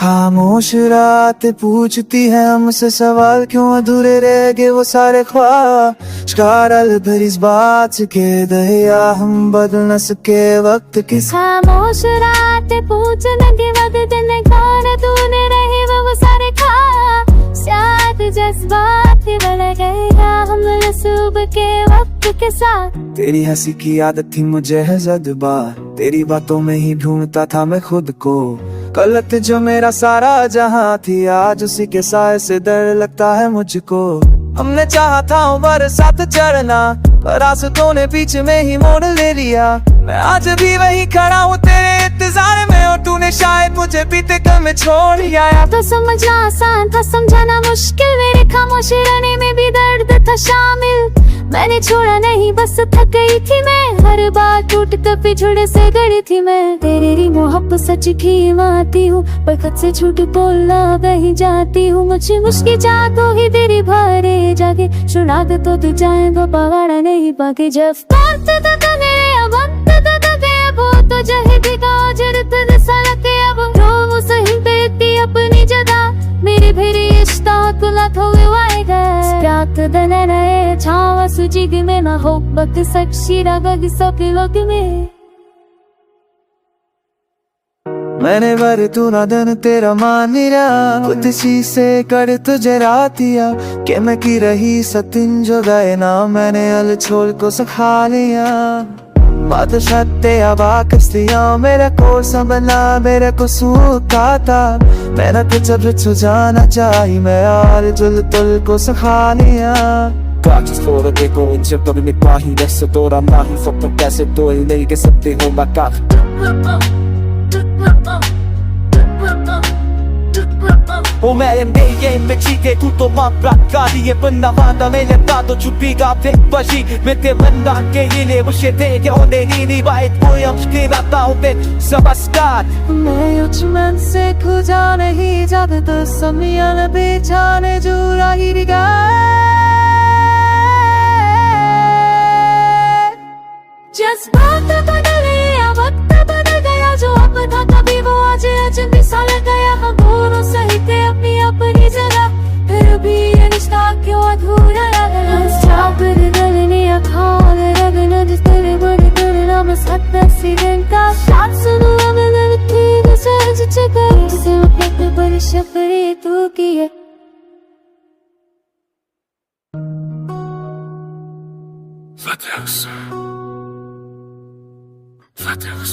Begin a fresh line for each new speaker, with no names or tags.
खामोश रात पूछती है हमसे सवाल, क्यों अधूरे रह गए वो सारे ख्वाब। शकारल भर इस बात से के दया हम बदल न सके वक्त किस।
खामोश रात पूछने के वक्त नकार तूने रहे वो सारे ख्वाब। शायद जज्बात बढ़ गया हम सुबह के वक्त के साथ।
तेरी हंसी की आदत थी मुझे है जज्बात, तेरी बातों में ही ढूंढता था मैं खुद को। गलत जो मेरा सारा जहां थी, आज उसी के साए से डर लगता है मुझको। हमने चाहा था उम्र साथ चढ़ना, पर रास्तों ने बीच में ही मोड़ ले लिया। मैं आज भी वही खड़ा हूँ तेरे इंतजार में, और तूने शायद मुझे पीते कल में छोड़ दिया।
तो समझना आसान था समझाना मुश्किल, मेरे खामोश रहने में भी दर्द था शामिल। मैंने छोड़ा नहीं बस थक गई थी मैं, हर बार टूट कर पिछड़े से गड़ी थी मैं। तेरी मोहब्बत सच की मानती हूँ, पर खुद से झूठ बोलना नहीं जाती हूँ। मुझे मुश्किल चाहतो ही तेरी भरे जाके सुना दे तो तू जाएगा पवाड़ा नहीं बाकी। जब बात तने अब वो तो जहदी का जरूरत सलके अब वो सही देती अपनी जगह। मेरे भेरे इश्ता कुला थोड़े वाएगा प्यात दने रहे छावा सुजिग में ना हो बक सक्षीरा बग सके लोग में।
मैंने वर तू ना दिन तेरा मान रहा, खुद सी से कर तुझे रातिया। के मैं की रही सतिन जो गए ना, मैंने अल छोड़ को सखा लिया। बात सत्य अबाक स्त्रिया मेरे को संभला मेरे को सूखा था। मैंने तुझे सुझाना चाहिए मैं यार जुल तुल को सखा लिया। Just for the big old chip of me pahi adesso ora mahi fatto कैसे तो ले के सकते हो मका। O me e me chite tutto ma braccati e penna vada me ne dato ciupiga pe bashi mette banda ke ile ushete ke oneni vai poi am scrivata o pe sabaskat। मैं उचमन से खुजा नहीं जब तो समियान बेचाने जुरा ही रिगा।
जज्बात बदल गया वक्त बदल गया, जो अब था तभी वो आज अजनबी सा लग गया। हम दोनों सही थे अपनी अपनी जगह, फिर भी ये रिश्ता क्यों अधूरा लगा। चापर गलने अखाल रगना जिस तेरे बड़े करना मैं सत्ता सीधा साथ सुनो मैं लड़की तो सहज चकर से अपने पर शफरे तू किए।
Vateus.